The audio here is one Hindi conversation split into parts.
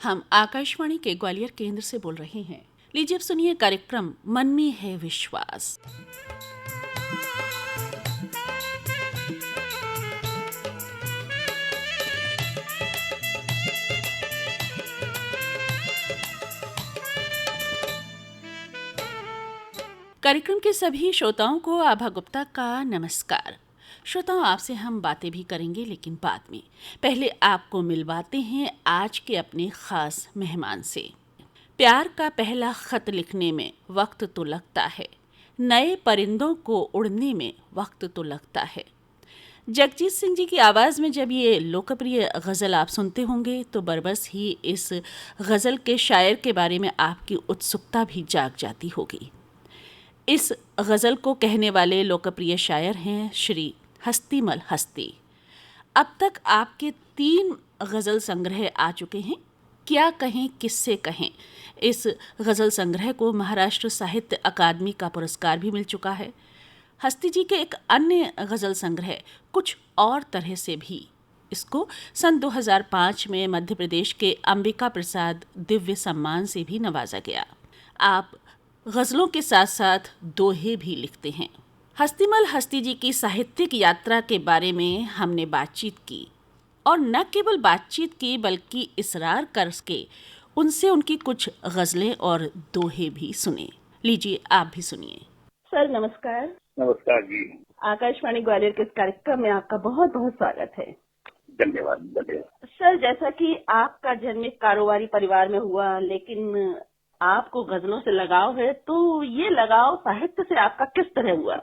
हम आकाशवाणी के ग्वालियर केंद्र से बोल रहे हैं। लीजिए अब सुनिए कार्यक्रम मन में है विश्वास। कार्यक्रम के सभी श्रोताओं को आभा गुप्ता का नमस्कार। श्रोताओं, आपसे हम बातें भी करेंगे लेकिन बाद में। पहले आपको मिलवाते हैं आज के अपने खास मेहमान से। प्यार का पहला खत लिखने में वक्त तो लगता है, नए परिंदों को उड़ने में वक्त तो लगता है। जगजीत सिंह जी की आवाज़ में जब ये लोकप्रिय गज़ल आप सुनते होंगे तो बरबस ही इस गज़ल के शायर के बारे में आपकी उत्सुकता भी जाग जाती होगी। इस गज़ल को कहने वाले लोकप्रिय शायर हैं श्री हस्तीमल हस्ती। अब तक आपके 3 गज़ल संग्रह आ चुके हैं। क्या कहें, किससे कहें। इस गज़ल संग्रह को महाराष्ट्र साहित्य अकादमी का पुरस्कार भी मिल चुका है। हस्ती जी के एक अन्य गज़ल संग्रह कुछ और तरह से भी, इसको सन 2005 में मध्य प्रदेश के अंबिका प्रसाद दिव्य सम्मान से भी नवाजा गया। आप गज़लों के साथ साथ दोहे भी लिखते हैं। हस्तीमल हस्ती जी की साहित्यिक यात्रा के बारे में हमने बातचीत की, और न केवल बातचीत की बल्कि इसरार करके उनसे उनकी कुछ गज़लें और दोहे भी सुने। लीजिए आप भी सुनिए। सर नमस्कार। नमस्कार जी। आकाशवाणी ग्वालियर के इस कार्यक्रम में आपका बहुत बहुत स्वागत है। धन्यवाद धन्यवाद। सर, जैसा कि आपका जन्म एक कारोबारी परिवार में हुआ, लेकिन आपको गजलों से लगाव है, तो ये लगाव साहित्य से आपका किस तरह हुआ?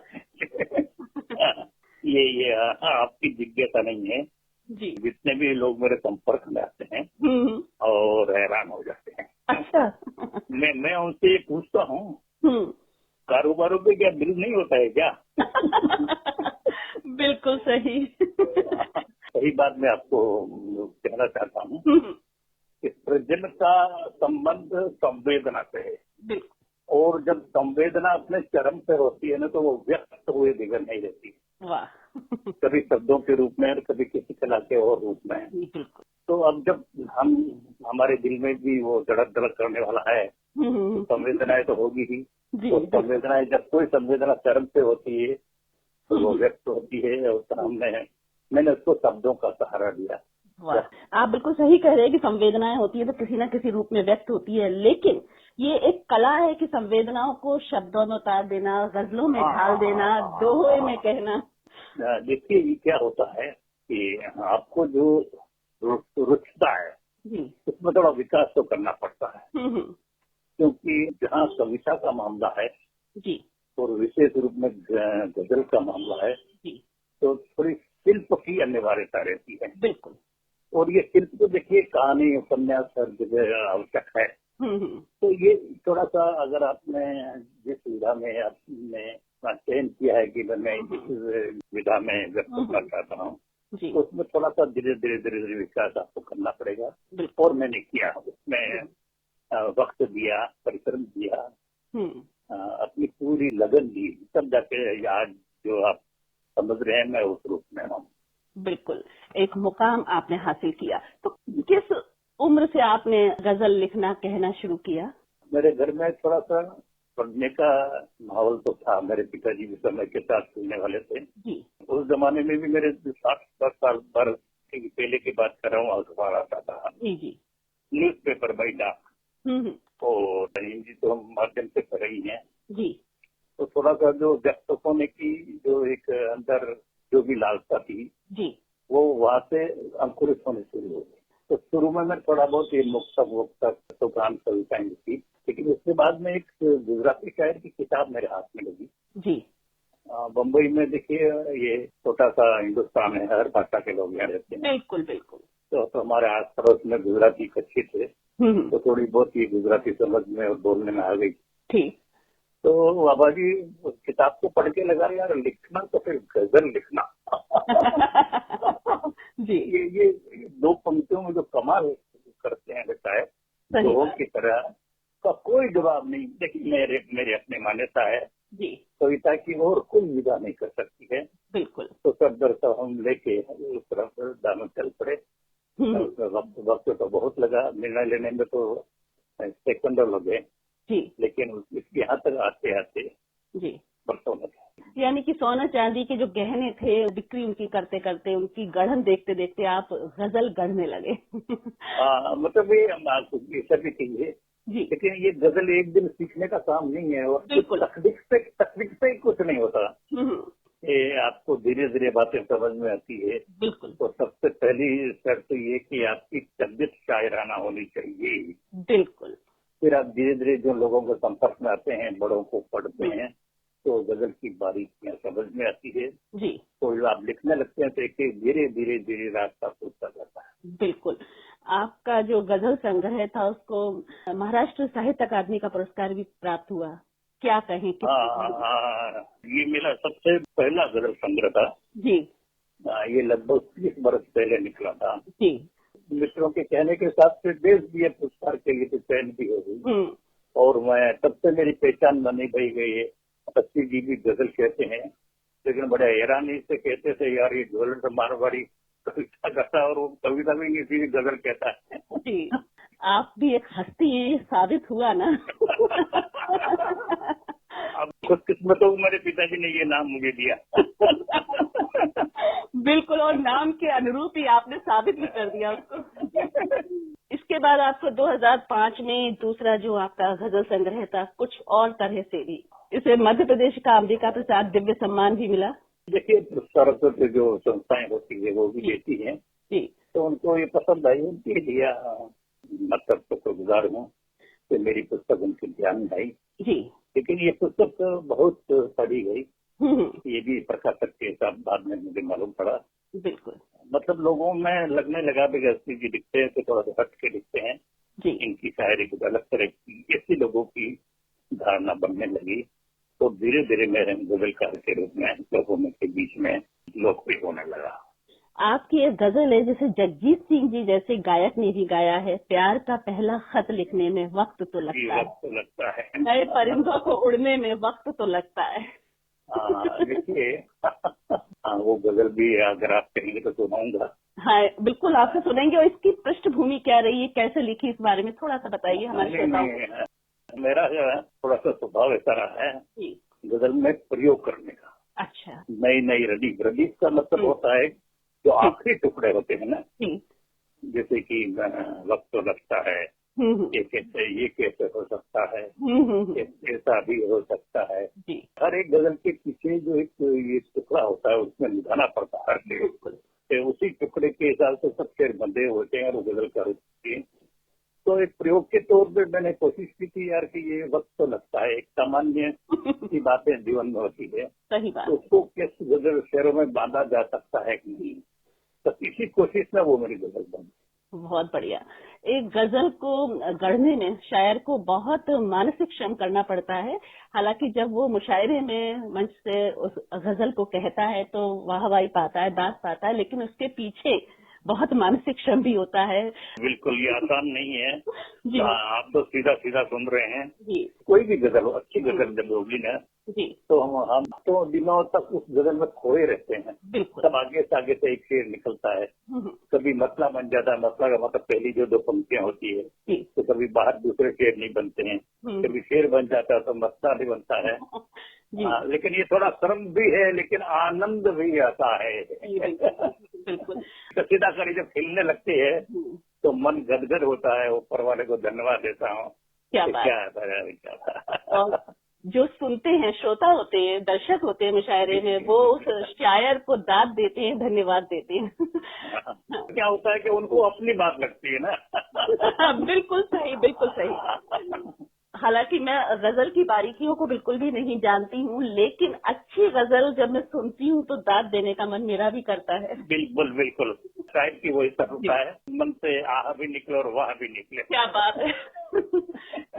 ये आपकी जिज्ञासा नहीं है जी। जितने भी लोग मेरे संपर्क में आते हैं और हैरान हो जाते हैं। अच्छा। मैं उनसे पूछता हूँ, कारोबारों पे क्या बिल नहीं होता है क्या? बिल्कुल सही। सही बात मैं आपको कहना चाहता हूँ कि सृजन का संबंध संवेदना से है। बिल्कुल। और जब संवेदना अपने चरम पे होती है ना, तो वो व्यक्त हुए दिगर नहीं रहती। वाह। कभी शब्दों के रूप में और कभी किसी कला के और रूप में। बिल्कुल। तो अब जब हमारे दिल में भी वो धड़क धड़क करने वाला है, तो संवेदनाएं तो होगी ही। तो संवेदनाएं, जब कोई संवेदना चरम पे होती है तो वो व्यक्त होती है, और मैंने उसको शब्दों का सहारा दिया। वाह, आप बिल्कुल सही कह रहे हैं कि संवेदनाएं होती है तो किसी न किसी रूप में व्यक्त होती है, लेकिन ये एक कला है कि संवेदनाओं को शब्दों में उतार देना, गजलों में ढाल देना, दोहे में कहना। देखिए क्या होता है कि आपको जो रुचता है उसमें थोड़ा विकास तो करना पड़ता है, क्योंकि जहाँ कविता का मामला है जी, और विशेष रूप में गजल का मामला है जी, तो थोड़ी शिल्प की अनिवार्यता रहती है। बिल्कुल। और ये शिल्प तो देखिए कहानी, उपन्यास हर जगह आवश्यक है। तो ये थोड़ा सा, अगर आपने जिस विधा में आपने चयन किया है कि मैं इस विधा में व्यक्त करना चाहता हूँ, तो उसमें थोड़ा सा धीरे धीरे विकास आपको करना पड़ेगा। और मैंने किया, उसमें वक्त दिया, परिश्रम दिया, अपनी पूरी लगन दी, तब जाके आज जो आप समझ रहे हैं मैं उस रूप में हूँ। बिल्कुल, एक मुकाम आपने हासिल किया। तो किस उम्र से आपने गजल लिखना, कहना शुरू किया? मेरे घर में थोड़ा सा पढ़ने का माहौल तो था। मेरे पिताजी भी समय के साथ सुनने वाले थे जी। उस जमाने में भी। मेरे 60 साल पर पहले की बात कर रहा हूँ, अखबार आता था, जी जी, न्यूज पेपर बाई डाक, और हिंदी तो हम माध्यम से पढ़ रही हैं जी। तो थोड़ा सा जो व्यक्त होने की जो एक अंदर जो भी लालसा थी जी, वो वहाँ से अंकुरित होने शुरू हो गई। तो शुरू में मैं थोड़ा बहुत ये मुक्तक तुकान कविताएं लिखी, लेकिन उसके बाद में एक गुजराती शायर की किताब मेरे हाथ में लगी जी। बम्बई में। देखिए ये छोटा सा हिंदुस्तान है, हर भाषा के लोग यहाँ रहते हैं। बिल्कुल बिल्कुल। तो हमारे आस पड़ोस में गुजराती कच्चे थे, तो थोड़ी बहुत ही गुजराती समझ में और बोलने में आ गई। ठीक। तो बाबा जी उस किताब को पढ़ के लगा, यार लिखना तो फिर गजल लिखना। जी। ये 2 पंक्तियों में जो कमाल करते हैं बेटा है, दोहों की तरह का कोई जवाब नहीं। देखिए मेरी अपनी मान्यता है जी, कविता की और कोई विदा नहीं कर सकती है। बिल्कुल। तो सब दर सब हम लेके उस तरफ दामन चल पड़े। उसमें वक्त तो बहुत लगा, निर्णय लेने में तो सेकंडों लगे जी लेकिन इसके यहाँ तक आते आते जी। बरसों लगे। यानी कि सोना चांदी के जो गहने थे बिक्री उनकी करते करते, उनकी गढ़न देखते देखते आप गजल गढ़ने लगे। मतलब ये सभी चीजें, जी लेकिन ये गजल एक दिन सीखने का काम नहीं है और बिल्कुल। तकनीक से कुछ नहीं होता। हम्म, ये आपको धीरे धीरे बातें समझ में आती है। बिल्कुल तो सबसे पहली शर्त ये कि आपकी तबीयत शायराना होनी चाहिए। बिल्कुल। फिर आप धीरे धीरे जो लोगों के संपर्क में आते हैं, बड़ों को पढ़ते हम्म, हैं, तो गजल की बारीकियां समझ में आती है। जी तो जब आप लिखने लगते हैं तो एक धीरे धीरे धीरे रास्ता खुलता जाता है। बिल्कुल। आपका जो गजल संग्रह था उसको महाराष्ट्र साहित्य अकादमी का पुरस्कार भी प्राप्त हुआ। क्या कहें, किस ये मेरा सबसे पहला गजल संग्रह था। जी ये लगभग 30 बरस पहले निकला था। जी। मित्रों के कहने के हिसाब से देश दिए पुरस्कार के लिए तो चयन भी हो गई हम्म, और मैं तब से मेरी पहचान बनी गई है। 80 जी भी गजल कहते हैं, लेकिन बड़े हैरानी से कहते थे यार ये ढोलन से मारवाड़ी कविता करता और वो कविता भी नहीं थी, गजल कहता है। जी। आप भी एक हस्ती हैं, ये साबित हुआ ना। अब खुदकिस्मत हो मेरे पिताजी ने ये नाम मुझे दिया। बिल्कुल, और नाम के अनुरूप ही आपने साबित भी कर दिया उसको। इसके बाद आपको 2005 में दूसरा जो आपका गजल संग्रह था कुछ और तरह से भी, इसे मध्य प्रदेश का अंबिका प्रसाद दिव्य सम्मान भी मिला। देखिए, पुरस्कारों पे जो संस्थाएं होती है वो भी देती हैं, जी तो उनको ये पसंद आई, उनके दिया। मतलब शुक्रगुजार हूँ कि मेरी पुस्तक उनके ध्यान में आई। जी। लेकिन ये पुस्तक बहुत पढ़ी गई, हम्म, ये भी प्रकाशक के साथ बाद में मुझे मालूम पड़ा। बिल्कुल। मतलब लोगों में लगने लगा कि गस्ती जी लिखते हैं तो थोड़ा सा हट के लिखते हैं, जी इनकी शायरी कुछ अलग तरह की, ऐसी लोगों की धारणा बनने लगी। तो धीरे धीरे मेरे गजलकार के रूप में लोगों में के बीच में लोकप्रिय होने लगा। आपकी एक गजल है जिसे जगजीत सिंह जी जैसे गायक ने भी गाया है, प्यार का पहला खत लिखने में वक्त तो लगता है, वक्त तो लगता है, नए परिंदों को उड़ने में वक्त तो लगता है। देखिए वो गजल भी अगर आप कहेंगे तो सुनाऊंगा। हाँ बिल्कुल, आपसे सुनेंगे। और इसकी पृष्ठभूमि क्या रही है, कैसे लिखी, इस बारे में थोड़ा सा बताइए हमारे श्रोताओं को। मेरा जो है थोड़ा सा स्वभाव ऐसा रहा है जी। गजल में प्रयोग करने का। अच्छा। नई नई रदीफ का मतलब होता है जो आखिरी टुकड़े होते हैं ना, जी। जैसे कि वक्त तो लगता है, ये कैसे हो सकता है, ऐसा भी हो सकता है। जी हर एक गजल के पीछे जो एक ये टुकड़ा होता है उसमें निभाना पड़ता है हर शेर। तो उसी टुकड़े के हिसाब से सब शेर बंधे होते हैं और वो गजल का रूप होती है। तो एक प्रयोग के तौर पे मैंने कोशिश की थी यार कि ये वक्त तो लगता है, एक सामान्य सी बातें जीवन में होती है, सही बात। तो उसको किस गजल शेरों में बांधा जा सकता है कि नहीं, तो इसी कोशिश में वो मेरी गजल बनी। बहुत बढ़िया। एक गजल को गढ़ने में शायर को बहुत मानसिक श्रम करना पड़ता है। हालांकि जब वो मुशायरे में मंच से उस गजल को कहता है तो वाहवाही पाता है, दाद पाता है, लेकिन उसके पीछे बहुत मानसिक श्रम भी होता है। बिल्कुल, ये आसान नहीं है जी। आप तो सीधा सीधा सुन रहे हैं। जी कोई भी गजल हो, अच्छी गजल जब होगी ना, जी तो हम तो दिनों तक उस गजल में खोए रहते हैं। बिल्कुल। तब आगे से एक शेर निकलता है, कभी मसला बन जाता है, मसला का मतलब पहली जो 2 पंक्तियां होती है, जी तो कभी बाहर दूसरे शेर नहीं बनते हैं, कभी शेर बन जाता है तो मसला नहीं बनता है। लेकिन ये थोड़ा श्रम भी है लेकिन आनंद भी आता है। बिल्कुल। तो सीधा करी जब खिलने लगती है तो मन गदगद होता है। ऊपर वाले को धन्यवाद देता हूँ। क्या कि बात। क्या और जो सुनते हैं, श्रोता होते हैं, दर्शक होते हैं मुशायरे में, वो उस शायर को दाद देते हैं, धन्यवाद देते हैं। क्या होता है कि उनको अपनी बात लगती है ना। बिल्कुल सही, बिल्कुल सही। हालांकि मैं गजल की बारीकियों को बिल्कुल भी नहीं जानती हूँ, लेकिन अच्छी गजल जब मैं सुनती हूँ तो दाद देने का मन मेरा भी करता है। बिल्कुल बिल्कुल, शायद की वही सब होता है, मन से आह भी निकले और वाह भी निकले। क्या बात है।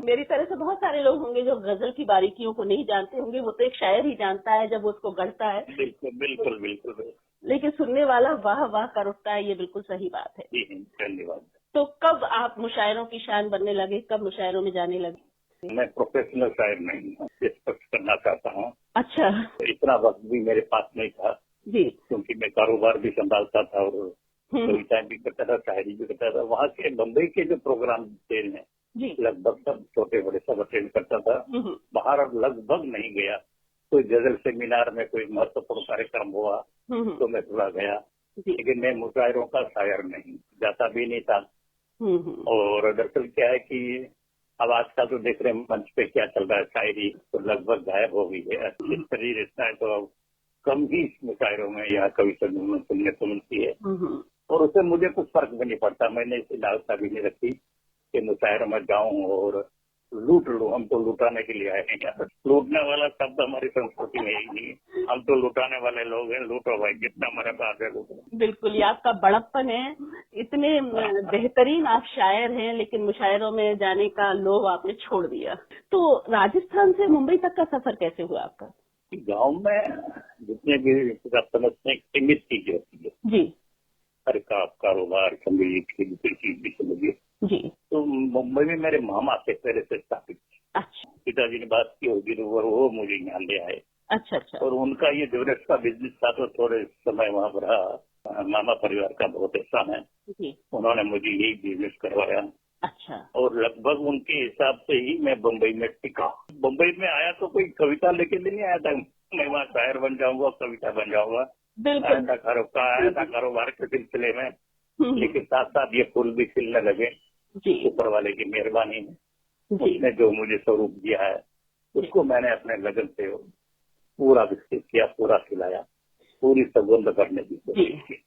मेरी तरह से बहुत सारे लोग होंगे जो गजल की बारीकियों को नहीं जानते होंगे, वो तो एक शायर ही जानता है जब उसको गढ़ता है। बिल्कुल बिल्कुल बिल्कुल। लेकिन सुनने वाला वाह वाह कर उठता है, ये बिल्कुल सही बात है। जी धन्यवाद। तो कब आप मुशायरों की शान बनने लगे, कब मुशायरों में जाने लगे? मैं प्रोफेशनल शायर नहीं हूँ, स्पष्ट करना चाहता हूँ। अच्छा। इतना वक्त भी मेरे पास नहीं था जी। क्योंकि मैं कारोबार भी संभालता था और कविताएं भी करता था, शायरी भी करता था। वहाँ के बम्बई के जो प्रोग्राम थे लगभग सब छोटे बड़े सब अटेंड करता था। बाहर अब लगभग नहीं गया। कोई गजल सेमिनार में कोई महत्वपूर्ण कार्यक्रम हुआ तो मैं थोड़ा गया, लेकिन मैं मुशायरों का शायर नहीं, जाता भी नहीं था। और दरअसल क्या है कि अब आजकल तो देख रहे हैं मंच पे क्या चल रहा है, शायरी तो लगभग गायब हो गई है। शरीर इतना है तो अब कम ही मुशायरों में या कविता सुनने को मिलती है, और उससे मुझे कुछ फर्क भी नहीं पड़ता। मैंने इसे लालसा भी नहीं रखी कि मुशायरों में जाऊं और लूट लूं। हम तो लुटाने के लिए आए हैं यहाँ। लूटने वाला शब्द हमारी संस्कृति में ही नहीं। हम तो लुटाने वाले लोग हैं। लूटो भाई, जितना हमारे पास है लूटो। बिल्कुल, ये आपका बड़प्पन है। इतने बेहतरीन आप शायर हैं, लेकिन मुशायरों में जाने का लोभ आपने छोड़ दिया। तो राजस्थान से मुंबई तक का सफर कैसे हुआ आपका? गांव में जितने भी आप समझते हैं सीमित चीजें होती है जी हर का कारोबार, संगीत की दूसरी चीज भी समझिए जी। तो मुंबई में मेरे मामा थे पहले से स्थापित। अच्छा पिताजी ने बात की होगी तो वो मुझे यहाँ ले आए। अच्छा अच्छा। और उनका ये ज्वेलर्स का बिजनेस था तो थोड़े समय वहाँ रहा। मामा परिवार का बहुत एहसान है, जी। उन्होंने मुझे यही बिजनेस करवाया। अच्छा। और लगभग उनके हिसाब से ही मैं बम्बई में टिका। बम्बई में आया तो कोई कविता लेके नहीं आया था मैं वहाँ शायर बन जाऊंगा, कविता बन जाऊंगा। आया था कारोबार के सिलसिले में, लेकिन साथ साथ ये फूल भी खिलने लगे ऊपर वाले की मेहरबानी में। उसने जो मुझे स्वरूप दिया है उसको मैंने अपने लगन से पूरा विकसित किया, पूरा खिलाया, पूरी सुगंध करने की कोशिश की।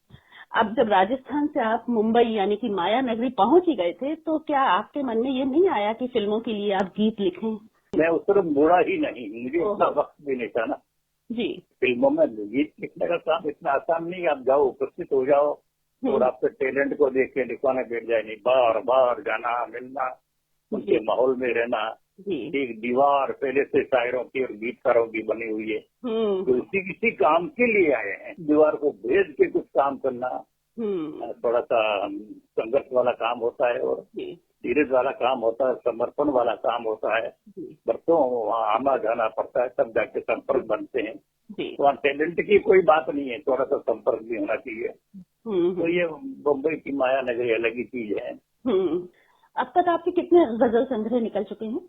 अब जब राजस्थान से आप मुंबई यानी कि माया नगरी पहुंच ही गए थे, तो क्या आपके मन में ये नहीं आया कि फिल्मों के लिए आप गीत लिखें? मैं उस तरफ मुड़ा ही नहीं, मुझे उतना वक्त भी नहीं था ना जी। फिल्मों में गीत लिखने का काम इतना आसान नहीं। आप जाओ, उपस्थित हो जाओ और आपके टैलेंट को देख के लिखवाने बैठ जाए। नहीं, बार बार जाना, मिलना, उनके माहौल में रहना। एक दीवार पहले से शायरों की और गीतकारों की बनी हुई है, तो किसी काम के लिए आए हैं। दीवार को भेज के कुछ काम करना थोड़ा सा संघर्ष वाला काम होता है और धीरज वाला काम होता है, समर्पण वाला काम होता है। बरसों वहाँ आना जाना पड़ता है, तब जाके संपर्क बनते हैं। वहाँ टैलेंट की कोई बात नहीं है, थोड़ा सा संपर्क भी होना चाहिए। तो ये बम्बई की माया नगरी अलग ही चीज है। अब तक आपके कितने गजल संग्रह निकल चुके हैं?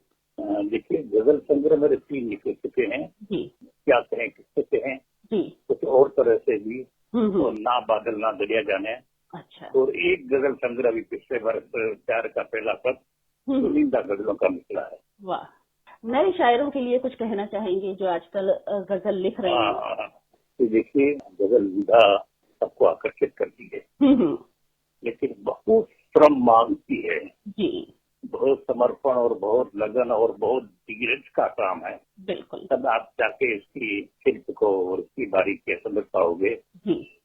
देखिए, गजल संग्रह मेरे 3 निकल चुके हैं। क्या कहें, किससे कहें, कुछ और तरह से भी। और ना बादल ना दरिया जाने। अच्छा। और एक गजल संग्रह भी पिछले वर्ष प्यार का पहला पद सुनिंदा गजलों का निकला है। वाह। नए शायरों के लिए कुछ कहना चाहेंगे जो आजकल गजल लिख रहे हैं? तो देखिए, गजल विधा सबको आकर्षित करती है, लेकिन बहुत श्रम मांगती है जी। बहुत समर्पण और बहुत लगन और बहुत धीरज का काम है। बिल्कुल। तब आप जाके इसकी शिल्प को और इसकी बारीकी समझ पाओगे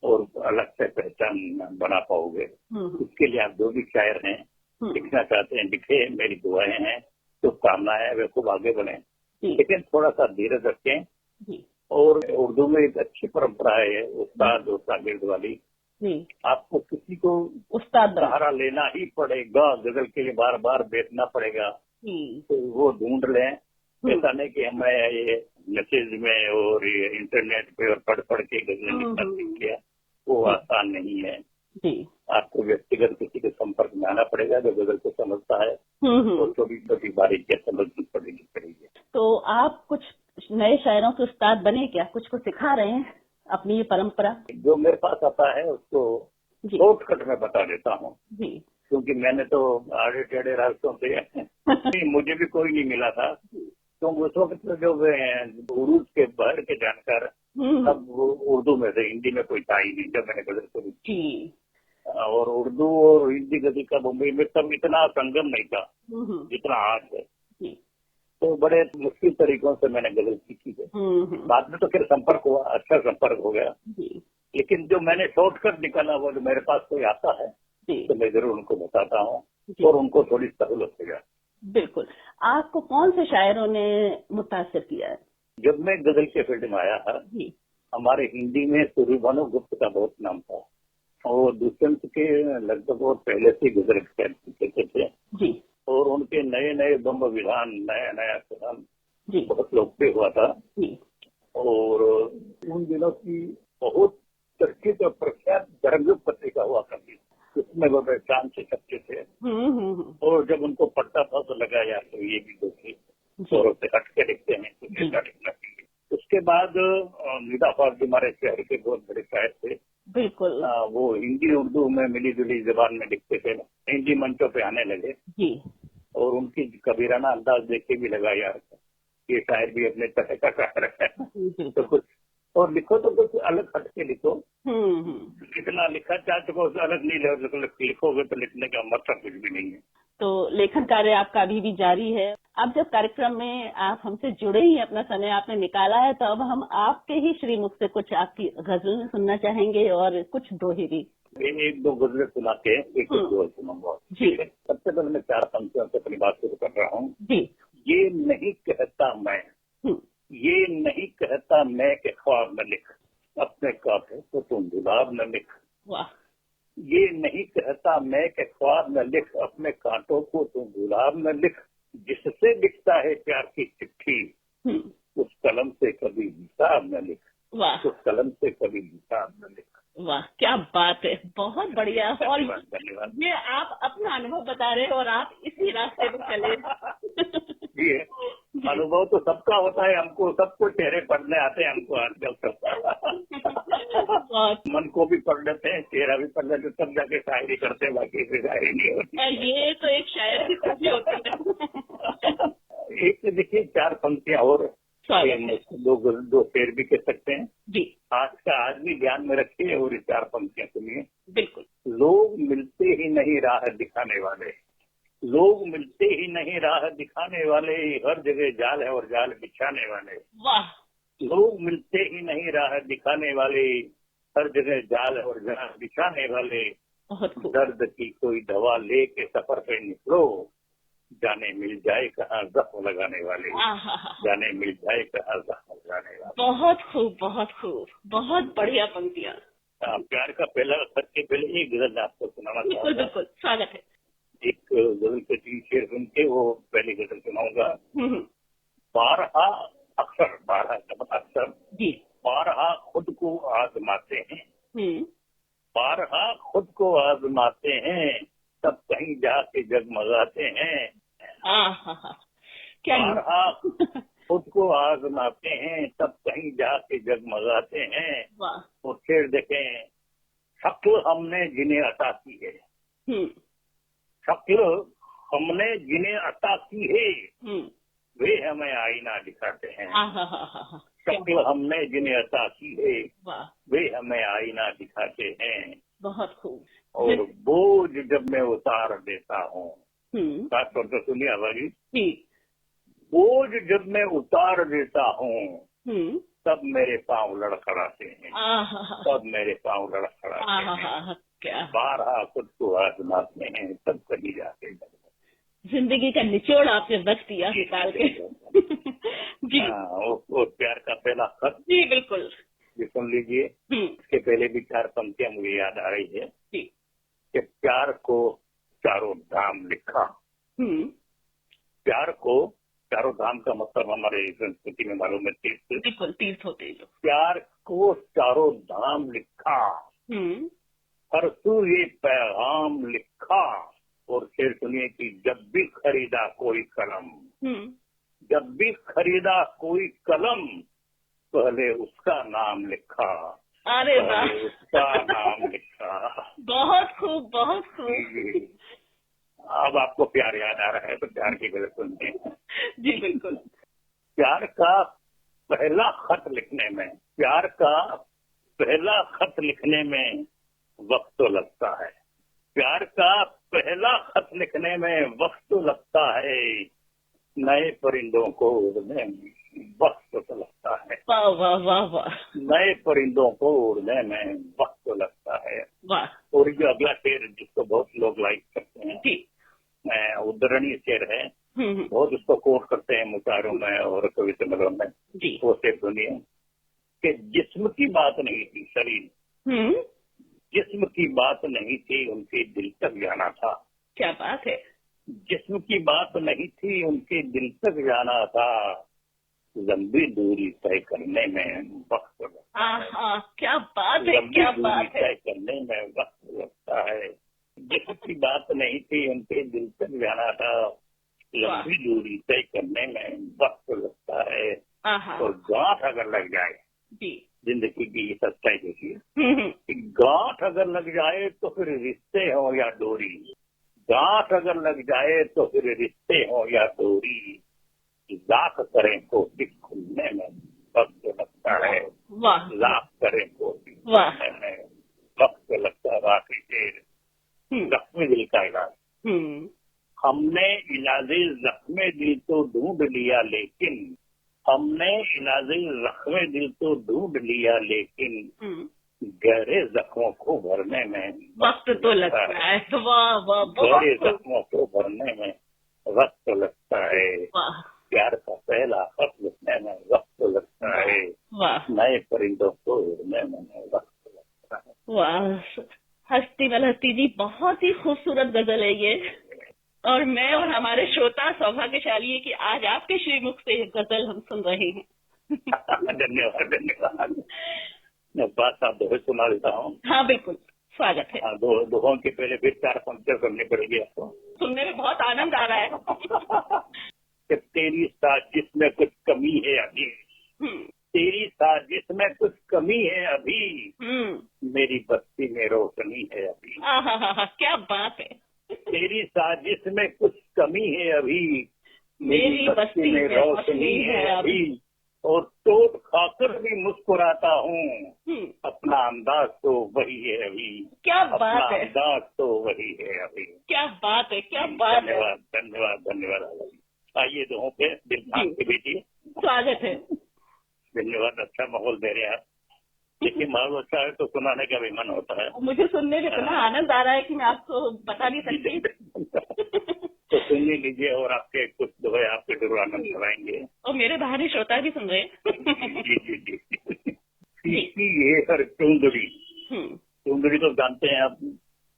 और अलग से पहचान बना पाओगे। इसके लिए आप जो भी शायर हैं, लिखना चाहते हैं लिखे, मेरी दुआएं हैं, शुभकामनाएं हैं, वे खूब आगे बढ़े। लेकिन थोड़ा सा धीरज रखें। और उर्दू में एक अच्छी परंपरा है उस्ताद और शागिर्द वाली। आपको किसी को उस्ताद सहारा लेना ही पड़ेगा, गजल के लिए बार बार बैठना पड़ेगा। तो वो ढूंढ लें। ऐसा नहीं कि हमें ये मैसेज में और ये इंटरनेट पे और पढ़ पढ़ के गजल लिखना सीख लिया, वो आसान नहीं है। आपको व्यक्तिगत किसी के संपर्क में आना पड़ेगा जो गजल को समझता है, और छोटी छोटी बारीकियां समझनी पड़ेगी। तो आप कुछ नए शायरों के उस्ताद बने क्या? कुछ सिखा रहे हैं अपनी ये परंपरा? जो मेरे पास आता है उसको शॉर्टकट में बता देता हूँ, क्योंकि मैंने तो आड़े टेढ़े रास्तों से मुझे भी कोई नहीं मिला था। तो उस वक्त जो उर्दू के बाहर के जानकार सब उर्दू में से, हिंदी में कोई था ही नहीं जब मैंने गजल शुरू की। और उर्दू और हिंदी गजल का मुंबई में तब इतना संगम नहीं था जितना आज है। तो बड़े मुश्किल तरीकों से मैंने गजल सीखी है। बाद में तो फिर संपर्क हुआ, अच्छा संपर्क हो गया। लेकिन जो मैंने शॉर्टकट निकाला वो जो मेरे पास कोई आता है तो मैं जरूर उनको बताता हूँ और उनको थोड़ी सहूलत हो जाए। बिल्कुल। आपको कौन से शायरों ने मुतासिर किया है? जब मैं गजल के फील्ड में आया था, हमारे हिंदी में सूर्यभानु गुप्त का बहुत नाम था और दुष्यंत के लगभग और पहले से गजल कहते थे। और उनके नए नए बम्ब विधान, नया नया विधान बहुत लोकप्रिय हुआ था। और उन दिनों की बहुत चर्चित और प्रख्यात धर्मयुग पत्रिका हुआ करती थी, उसमें वो पहचान से छपते थे। और जब उनको पढ़ता था तो लगा यार तो ये भी दूसरी शोरों से हट के लिखते हैं, कुछ ऐसा लिखना चाहिए। उसके बाद निदा फौजी हमारे शहर के बहुत बड़े शायर थे। बिल्कुल। वो हिंदी उर्दू में मिली जुली जबान में लिखते थे, हिंदी मंचों पे आने लगे जी। और उनकी कबीराना अंदाज देख के भी लगा यार ये शायर भी अपने तरह का शायर है। तो कुछ और लिखो तो कुछ अलग हट के लिखो। जितना लिखा चाह सको उससे अलग नहीं लिखोगे तो लिखने का मतलब कुछ भी नहीं है। तो लेखन कार्य आपका अभी भी जारी है। अब जब कार्यक्रम में आप हमसे जुड़े ही अपना समय आपने निकाला है, तो अब हम आपके ही श्रीमुख से कुछ आपकी गजल सुनना चाहेंगे और कुछ दोहे भी। एक दो गजलें सुना के एक दो सुनाऊंगा जी। सबसे पहले मैं 4 पंक्तियों से अपनी बात शुरू कर रहा हूँ जी। ये नहीं कहता मैं, ये नहीं कहता मैं के ख्वाब न लिख, अपने कांटों को तुम गुलाब न लिख। वाह। ये नहीं कहता मैं के ख्वाब न लिख, अपने कांटों को तुम गुलाब न लिख। जिससे लिखता है प्यार की चिट्ठी, उस कलम से कभी हिसाब न लिख। वाह। उस कलम से कभी हिसाब न लिख। वाह, क्या बात है, बहुत बढ़िया। और धन्यवाद। ये आप अपना अनुभव बता रहे हैं और आप इसी रास्ते पर चले। जी, अनुभव तो सबका होता है, हमको सबको चेहरे पढ़ने आते हैं, हमको आजकल मन को भी पढ़ लेते हैं, चेहरा भी पढ़ लेते हैं, तब जाके शायरी करते हैं, बाकी फिर शायरी नहीं होती। ये तो एक शायर की खूबी होती है। एक देखिए 4 पंक्तियां और, दो शेर भी कह सकते हैं जी। आज का आज भी ध्यान में रखिए और 4 पंक्तियां सुनिए। बिल्कुल। लोग मिलते ही नहीं राह दिखाने वाले, लोग मिलते ही नहीं राह दिखाने वाले, हर जगह जाल है और जाल बिछाने वाले। वाह। लोग मिलते ही नहीं राह दिखाने वाले, हर जगह जाल है और जाल बिछाने वाले। दर्द की कोई दवा लेके सफर पे निकलो, जाने मिल जाए कहाँ जख्म लगाने वाले, जाने मिल जाए कहाँ जख्म लगाने वाले। बहुत खूब, बहुत खूब, बहुत बढ़िया पंक्तियां। प्यार का पहला खत के पहले एक गजल आपको सुनाना चाहूंगा। बिल्कुल बिल्कुल, स्वागत है। एक गजल के 3 शेर सुन के वो पहली गजल सुनाऊंगा। 12 अक्सर जी, 12 खुद को आजमाते हैं, 12 खुद को आजमाते हैं, तब कहीं जाके जगमगाते हैं। क्या 12 खुद को आजमाते हैं, तब कहीं जाके जगमगाते हैं। और शेर देखें, शक्ल हमने जिन्हें अता की है, शक्ल हमने जिन्हें अता की है, वे हमें आईना दिखाते हैं। शक्ल हमने जिन्हें अता की है, वे हमें आईना दिखाते हैं। बहुत खूब। और बोझ जब मैं उतार देता हूँ, बात तो सुनिए आवाजी, बोझ जब मैं उतार देता हूँ, तब मेरे पाँव लड़खड़ाते हैं, तब मेरे पाँव लड़खड़ाते हैं। 12 खुद को आजमाते हैं, तब कहीं जाके जिंदगी का निचोड़ आपने बच दिया निकाल के। जी। और प्यार का पहला खत जी, बिल्कुल, ये सुन लीजिए। इसके पहले भी 4 पंक्तियां मुझे याद आ रही है जी। कि प्यार को चारों धाम लिखा, प्यार को चारों धाम का मतलब हमारे संस्कृति में मालूम है तीर्थ, बिल्कुल तीर्थ होते हैं जो। प्यार को चारों धाम लिखा, परसू ये पैगाम लिखा। और फिर सुनिए कि जब भी खरीदा कोई कलम, जब भी खरीदा कोई कलम, पहले उसका नाम लिखा। अरे वाह, उसका नाम लिखा। बहुत खूब, बहुत खूब। अब आपको प्यार याद आ रहा है तो प्यार की गजल सुनते हैं। जी बिल्कुल। प्यार का पहला खत लिखने में, प्यार का पहला खत लिखने में वक्त तो लगता है, प्यार का पहला खत लिखने में वक्त तो लगता है, नए परिंदों को उड़ने में वक्त तो लगता है। वाह वाह वाह वाह। नए परिंदों को उड़ने में वक्त तो लगता है। वाह। और जो अगला शेर जिसको बहुत लोग लाइक करते हैं जी, उद्धरणीय शेर है, बहुत उसको कोट करते हैं मुशायरों में और कविताओं में जी। वो शेर सुनिए कि जिस्म की बात नहीं थी शरीर, जिस्म की बात नहीं थी उनके दिल तक जाना था। क्या बात है। जिस्म की बात नहीं थी उनके दिल तक जाना था, लंबी दूरी तय करने में वक्त लगता है। क्या बात है, क्या बात है। तय करने में वक्त लगता है। जिसकी बात नहीं थी उनके दिल तक जाना था। लंबी दूरी तय करने में वक्त लगता है। और गांठ अगर लग जाए, जिंदगी की ये सच्चाई देखिए, गांठ अगर लग जाए तो फिर रिश्ते हो या डोरी, गांठ अगर लग जाए तो फिर रिश्ते हो या डोरी, लाख करें कोशिश खुलने में वक्त लगता है। लाख करें कोशिश खुलने में वक्त लगता है। वाकई से जख्मी दिल का इलाज। हमने इलाजे जख्मे दिल तो ढूंढ लिया, लेकिन हमने इलाजे जख्मे दिल तो ढूंढ लिया, लेकिन गहरे जख्मों को भरने में वक्त तो लगता है। गहरे जख्मों को भरने में वक्त लगता है। प्यार का पहला खत लिखने में वक्त लगता है। नए परिंदों को उड़ने में वक्त लगता है। वाह, हस्ती मल हस्ती जी, बहुत ही खूबसूरत गजल है ये। और मैं और हमारे श्रोता सौभाग्यशाली है कि आज आपके श्रीमुख से ये गजल हम सुन रहे हैं। धन्यवाद धन्यवाद। मैं बात आप दोहे सुना देता हूँ। हाँ बिल्कुल, स्वागत है। दोहों के पहले फिर 4 पंक्तियां करनी पड़ेगी आपको। सुनने में बहुत आनंद आ रहा है। कि तेरी साजिश में कुछ कमी है अभी, तेरी साजिश में कुछ कमी है अभी, मेरी बस्ती में रोशनी है अभी। क्या बात है। तेरी साजिश में कुछ कमी है अभी, मेरी बस्ती में रोशनी है अभी। और टोट खाकर भी मुस्कुराता हूँ, अपना अंदाज तो वही है अभी। क्या बात है। अंदाज तो वही है अभी। क्या बात है, क्या बात है। धन्यवाद धन्यवाद धन्यवाद। आइए दोहों पे दिल थाम के बेटी, स्वागत है। धन्यवाद। अच्छा माहौल दे रहे हैं आप। देखिए माहौल अच्छा है तो सुनाने का भी मन होता है। मुझे सुनने में इतना आनंद आ रहा है कि मैं आपको बता नहीं सकती। तो सुन लीजिए और आपके कुछ दोहे आपके जरूर आनंद कराएंगे। और मेरे बाहरी श्रोता भी सुन रहे हैं। जी जी जी। फीकी ये हर चुंदड़ी, चुंदड़ी तो जानते हैं आप,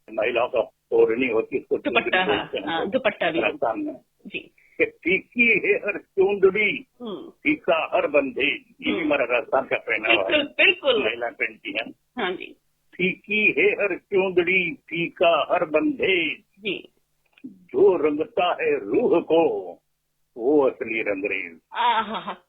महिलाओं का ओढ़नी होती है, दुपट्टा। दुपट्टा भी सामने जी। फीकी है हर चुंदड़ी, फीका हर बंधे, ये भी हमारा राजस्थान का पहनावा है। बिल्कुल महिला पहनती है। हाँ जी। फीकी है हर चुंदड़ी, फीका हर बंधे जी। जो रंगता है रूह को वो असली रंगरेज।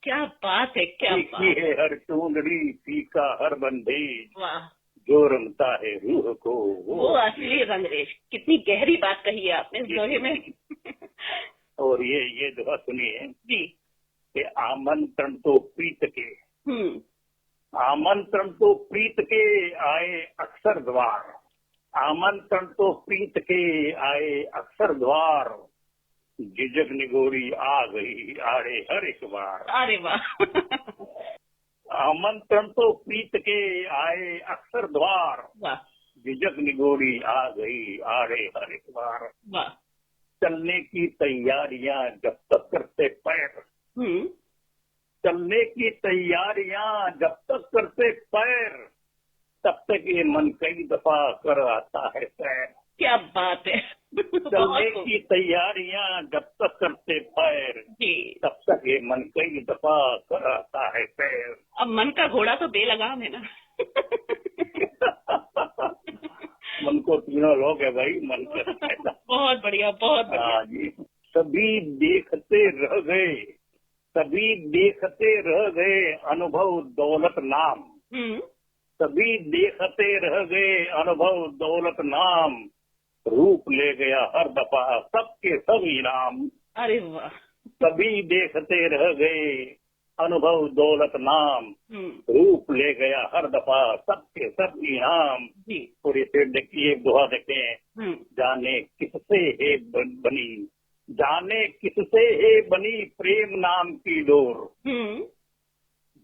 क्या बात है, क्या बात है। हर चुंदड़ी फीका हर बंधेज, वाह, जो रंगता है रूह को वो असली रंगरेज। कितनी गहरी बात कही है आपने इस दोहे में। और ये दुआ सुनिए जी। कि आमंत्रण तो प्रीत के, आमंत्रण तो प्रीत के आए अक्सर द्वार, आमंत्रण तो प्रीत के आए अक्सर द्वार, झिझक निगोरी आ गई आड़े हर एक बार। अरे वाह। आमंत्रण तो प्रीत के आए अक्सर द्वार, वाह, झिझक निगोरी आ गई आड़े हर एक बार। वाह। चलने की तैयारियां जब तक करते पैर, चलने की तैयारियां जब तक करते पैर, तब तक ये मन कई दफा कर आता है सैर। क्या बात है। चलने की तैयारियां जब तक करते पैर, तब तक ये मन कई दफा कर आता है सैर। अब मन का घोड़ा तो बेलगाम है ना। मन को तीनों लोग है भाई, मन का। बहुत बढ़िया, बहुत बढ़िया जी। सभी देखते रह गए, सभी देखते रह गए अनुभव दौलत नाम, सभी देखते रह गए अनुभव दौलत नाम, रूप ले गया हर दफा सबके सब इनाम। अरे वाह। सभी देखते रह गए अनुभव दौलत नाम, रूप ले गया हर दफा सबके सब इनाम। और इसे देखिए दुआ देखें, जाने किससे है बनी, जाने किससे है बनी प्रेम नाम की डोर,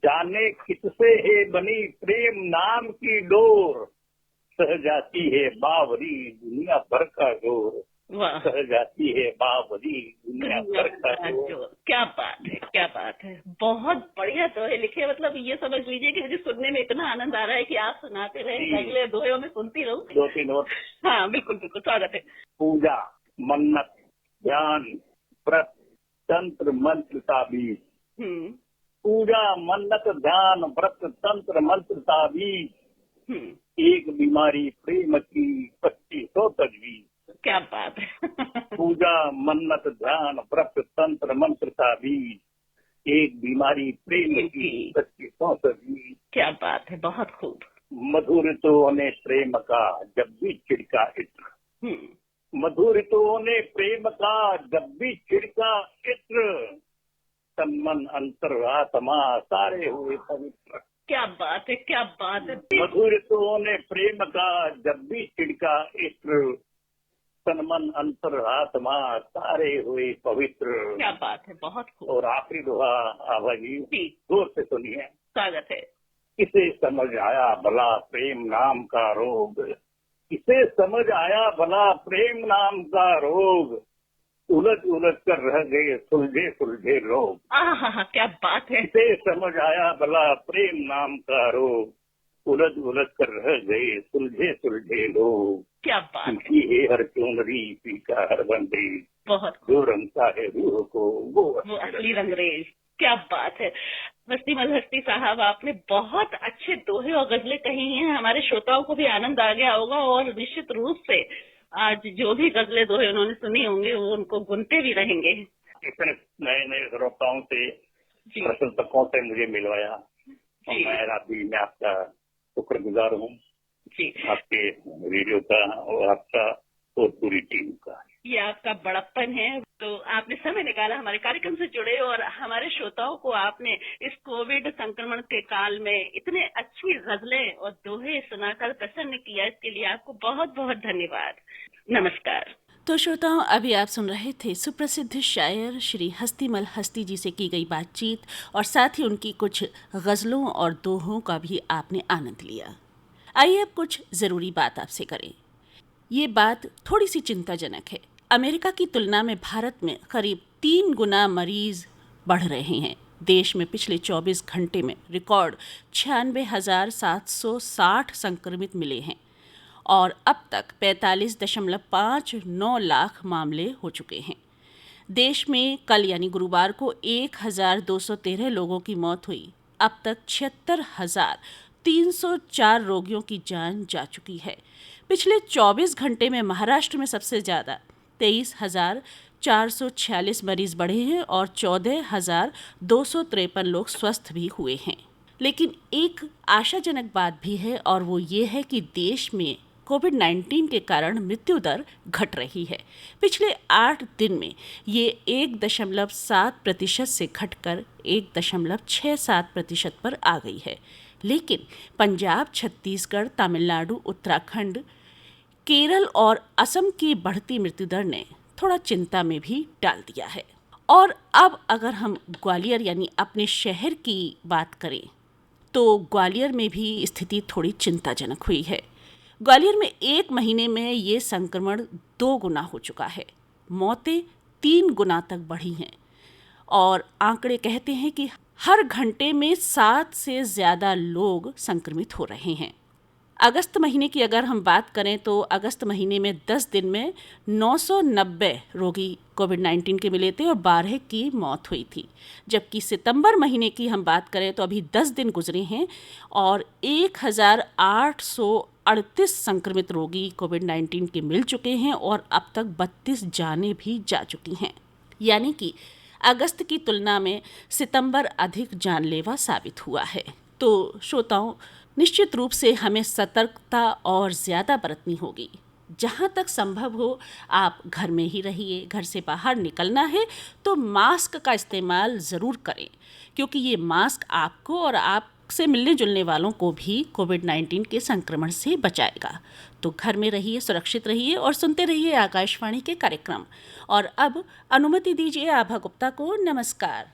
जाने किससे है बनी प्रेम नाम की डोर, सह जाती है बावरी दुनिया भर का जोर, सह जाती है बावरी दुनिया भर का जोर। क्या बात है, क्या बात है। बहुत बढ़िया दोहे लिखे। मतलब ये समझ लीजिए कि मुझे सुनने में इतना आनंद आ रहा है कि आप सुनाते रहे, अगले दोहे में सुनती रहूं। 2-3 और। हाँ बिल्कुल बिल्कुल, स्वागत है। पूजा, मन्नत, ध्यान, व्रत, तंत्र मंत्र ताबीज, पूजा मन्नत ध्यान व्रत तंत्र मंत्र ताबीज, एक बीमारी प्रेम की 2500 तजवीज। क्या बात है। पूजा मन्नत ध्यान व्रत तंत्र मंत्र ताबीज, एक बीमारी प्रेम की 2500 तजवीज। क्या बात है, बहुत खूब। मधुर तो ने प्रेम का जब भी छिड़का इत्र, मधुर तो ने प्रेम का जब भी छिड़का इत्र, तन मन अंतर आत्मा सारे हुए पवित्र। क्या बात है, क्या बात है। मधुर तो ने प्रेम का जब भी छिड़का इत्र, तन मन अंतर आत्मा सारे हुए पवित्र। क्या बात है, बहुत खूब। और आखिरी दोहा आभा जी जोर से सुनिए। स्वागत है। इसे समझ आया भला प्रेम नाम का रोग, इसे समझ आया भला प्रेम नाम का रोग, उलझ उलझ कर रह गए सुलझे सुलझे लोग। क्या बात है। इसे समझ आया भला प्रेम नाम का रोग, उलझ उलझ कर रह गए सुलझे सुलझे लोग। क्या बात है हर चुनरी पीका हर बंदे, बहुत जो रंगता है रूह को वो असली रंगरेज। क्या बात है। हस्तीमल हस्ती साहब, आपने बहुत अच्छे दोहे और गजलें कही हैं। हमारे श्रोताओं को भी आनंद आ गया होगा और निश्चित रूप से आज जो भी गजलें दोहे उन्होंने सुनी होंगे वो उनको गुनते भी रहेंगे। इतने नए नए श्रोताओं से प्रशंसकों से मुझे मिलवाया और मैं आपका शुक्रगुजार हूँ जी, आपके रेडियो का और आपका और पूरी टीम का। ये आपका बड़प्पन है। तो आपने समय निकाला हमारे कार्यक्रम से जुड़े और हमारे श्रोताओं को आपने इस कोविड संक्रमण के काल में इतने अच्छी गजलें और दोहे सुनाकर प्रसन्न किया, इसके लिए आपको बहुत बहुत धन्यवाद। नमस्कार। तो श्रोताओं, अभी आप सुन रहे थे सुप्रसिद्ध शायर श्री हस्तीमल हस्ती जी से की गई बातचीत और साथ ही उनकी कुछ गजलों और दोहों का भी आपने आनंद लिया। आइए अब कुछ ज़रूरी बात आपसे करें। ये बात थोड़ी सी चिंताजनक है। अमेरिका की तुलना में भारत में करीब 3 गुना मरीज बढ़ रहे हैं। देश में पिछले 24 घंटे में रिकॉर्ड 96,760 संक्रमित मिले हैं और अब तक 45.59 लाख मामले हो चुके हैं। देश में कल यानी गुरुवार को 1,213 लोगों की मौत हुई। अब तक 76,304 रोगियों की जान जा चुकी है। पिछले 24 घंटे में महाराष्ट्र में सबसे ज़्यादा 23,446 मरीज बढ़े हैं और 14,253 लोग स्वस्थ भी हुए हैं। लेकिन एक आशाजनक बात भी है और वो ये है कि देश में कोविड-19 के कारण मृत्यु दर घट रही है। पिछले 8 दिन में ये 1.7% से घटकर 1.67% पर आ गई है। लेकिन पंजाब, छत्तीसगढ़, तमिलनाडु, उत्तराखंड, केरल और असम की बढ़ती मृत्यु दर ने थोड़ा चिंता में भी डाल दिया है। और अब अगर हम ग्वालियर यानी अपने शहर की बात करें तो ग्वालियर में भी स्थिति थोड़ी चिंताजनक हुई है। ग्वालियर में 1 महीने में ये संक्रमण 2 गुना हो चुका है। मौतें 3 गुना तक बढ़ी हैं और आंकड़े कहते हैं कि हर घंटे में 7 से ज़्यादा लोग संक्रमित हो रहे हैं। अगस्त महीने की अगर हम बात करें तो अगस्त महीने में 10 दिन में 990 रोगी कोविड-19 के मिले थे और 12 की मौत हुई थी। जबकि सितंबर महीने की हम बात करें तो अभी 10 दिन गुजरे हैं और 1,838 संक्रमित रोगी कोविड-19 के मिल चुके हैं और अब तक 32 जानें भी जा चुकी हैं। यानी कि अगस्त की तुलना में सितंबर अधिक जानलेवा साबित हुआ है। तो श्रोताओं, निश्चित रूप से हमें सतर्कता और ज़्यादा बरतनी होगी। जहाँ तक संभव हो आप घर में ही रहिए। घर से बाहर निकलना है तो मास्क का इस्तेमाल ज़रूर करें, क्योंकि ये मास्क आपको और आपसे मिलने जुलने वालों को भी कोविड-19 के संक्रमण से बचाएगा। तो घर में रहिए, सुरक्षित रहिए और सुनते रहिए आकाशवाणी के कार्यक्रम। और अब अनुमति दीजिए आभा गुप्ता को। नमस्कार।